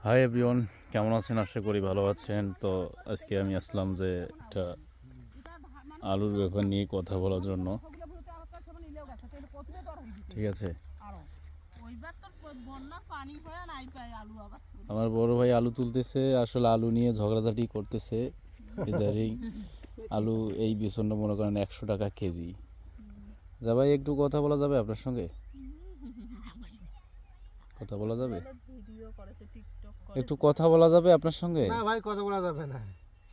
Hi everyone, কেমন আছেন? আশা করি ভালো আছেন। তো আজকে আমি আসলাম যে একটা আলুর ব্যাপার নিয়ে কথা বলার জন্য। ঠিক আছে, আমার বড় ভাই আলু তুলতেছে, আসলে আলু নিয়ে ঝগড়াঝাটি করতেছে ইদারিং। আলু এই বিচন্ন মনে করেন 100 টাকা কেজি। যা ভাই, একটু কথা বলা যাবে আপনার সঙ্গে? কথা বলা যাবে? একটু কথা বলা যাবে আপনার সঙ্গে? না ভাই, কথা বলা যাবে না।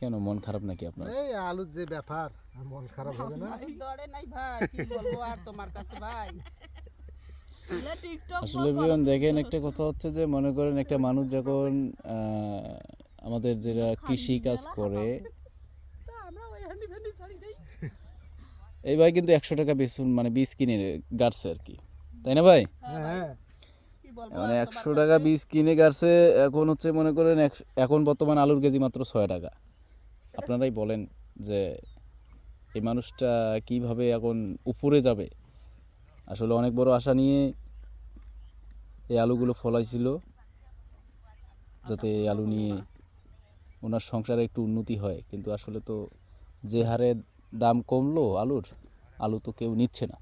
কেন, মন খারাপ নাকি আপনার? এই আলুর যে ব্যাপার, মন খারাপ হবে না? দরে নাই ভাই, কি বলবো আর তোমার কাছে ভাই। আসলে এভরিওয়ান দেখেন, একটা কথা হচ্ছে যে মনে করেন একটা মানুষ যখন আমাদের যারা কৃষি কাজ করে, এই ভাই কিন্তু 100 টাকা বেসন মানে বীজ কিনে গাড়ছে আর কি, তাই না ভাই? হ্যাঁ, মানে 100 টাকা বীজ কিনে গাড়ছে। এখন হচ্ছে মনে করেন এখন বর্তমান আলুর কেজি মাত্র 6 টাকা। আপনারাই বলেন যে এই মানুষটা কিভাবে এখন উপরে যাবে। আসলে অনেক বড় আশা নিয়ে এই আলুগুলো ফলাইছিল, যাতে এই আলু নিয়ে ওনার সংসারে একটু উন্নতি হয়। কিন্তু আসলে তো যে হারে দাম কমলো আলুর, আলু তো কেউ নিচ্ছে না।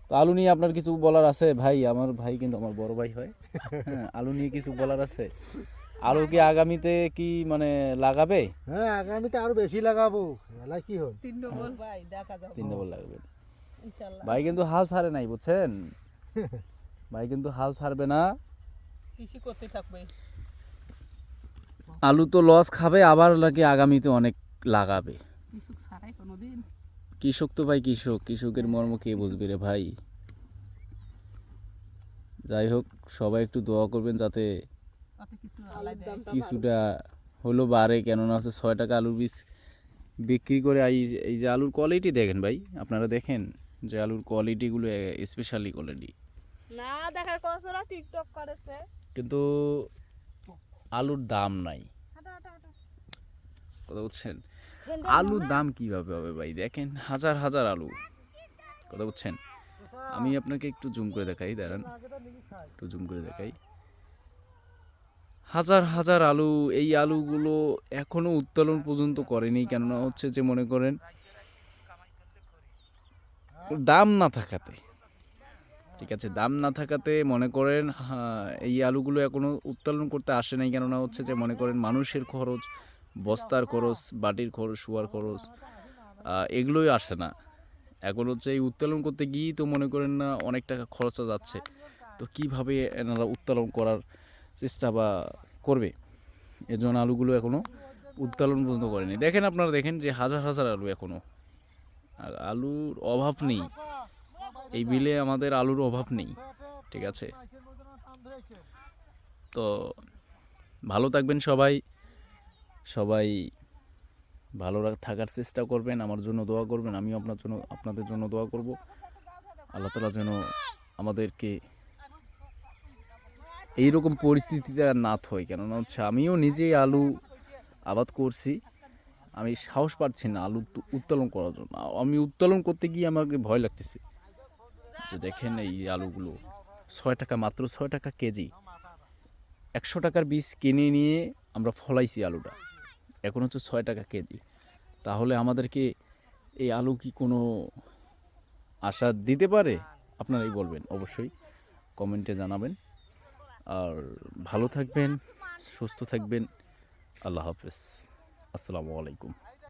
তো আলু নিয়ে আপনার কিছু বলার আছে ভাই? আমার ভাই কিন্তু আমার বড় ভাই হয়। হ্যাঁ, আলু নিয়ে কিছু বলার আছে? আলু কি আগামীতে কি মানে লাগাবে? হ্যাঁ, আগামীতে আরো বেশি লাগাবো। এলাই কি হল? 3 ডবল ভাই, দেখা যাবে 3 ডাবল লাগবে। ইনশাআল্লাহ। ভাই কিন্তু হাল ছাড়ে নাই, বুঝছেন? ভাই কিন্তু হাল ছাড়বে না। কৃষি করতে থাকবে। আলু তো লস খাবে, আবার নাকি আগামীতে অনেক লাগাবে। কৃষক ছাড়াই কোনোদিন। কৃষক তো ভাই কৃষক, কৃষকের মর্ম কে বুঝবে রে ভাই। যাই হোক, সবাই একটু দোয়া করবেন যাতে কত কিছু আলাই দেয়। কিছুটা হলো বাড়ে। কেননা হচ্ছে 6 টাকা আলুর বীজ বিক্রি করে এই যে আলুর কোয়ালিটি দেখেন ভাই, আপনারা দেখেন যে আলুর কোয়ালিটিগুলো স্পেশালি কোয়ালিটি। না দেখার কসরা টিকটক করেছে। কিন্তু আলুর দাম নাই, কথা বুঝছেন? আলুর দাম কিভাবে হবে ভাই? দেখেন হাজার হাজার আলু, কথা বুঝছেন? আমি আপনাকে একটু জুম করে দেখাই, দাঁড়ান একটু জুম করে দেখাই। হাজার হাজার আলু, এই আলুগুলো এখনো উত্তোলন পর্যন্ত করেনি। কেননা হচ্ছে যে মনে করেন দাম না থাকাতে, ঠিক আছে, দাম না থাকাতে মনে করেন এই আলুগুলো এখনো উত্তোলন করতে আসে নাই। কেননা হচ্ছে যে মনে করেন মানুষের খরচ, বস্তার খরচ, বাটির খরচ, শোয়ার খরচ, এগুলোই আসে না। এখন হচ্ছে এই উত্তোলন করতে গিয়েই তো মনে করেন না অনেক টাকা খরচা যাচ্ছে। তো কিভাবে এনারা উত্তোলন করার চেষ্টা বা করবে, এর জন্য আলুগুলো এখনও উত্তোলন পর্যন্ত করেনি। দেখেন, আপনারা দেখেন যে হাজার হাজার আলু এখনও, আলুর অভাব নেই এই বিলে, আমাদের আলুর অভাব নেই, ঠিক আছে? তো ভালো থাকবেন সবাই, সবাই ভালো থাকার চেষ্টা করবেন, আমার জন্য দোয়া করবেন, আমিও আপনাদের জন্য দোয়া করব। আল্লাহ তাআলা যেন আমাদেরকে এইরকম পরিস্থিতিতে আর না হয়। কেননা হচ্ছে আমিও নিজেই আলু আবাদ করছি, আমি সাহস পাচ্ছি না আলু উত্তোলন করার জন্য। আমি উত্তোলন করতে গিয়ে আমাকে ভয় লাগতেছে। যে দেখেন এই আলুগুলো 6 টাকা, মাত্র 6 টাকা কেজি। 100 টাকার বীজ কিনে নিয়ে আমরা ফলাইছি আলুটা, এখন হচ্ছে 6 টাকা কেজি। তাহলে আমাদেরকে এই আলু কি কোনো আশা দিতে পারে? আপনারাই বলবেন, অবশ্যই কমেন্টে জানাবেন। আর ভালো থাকবেন, সুস্থ থাকবেন। আল্লাহ হাফেজ, আসসালামু আলাইকুম।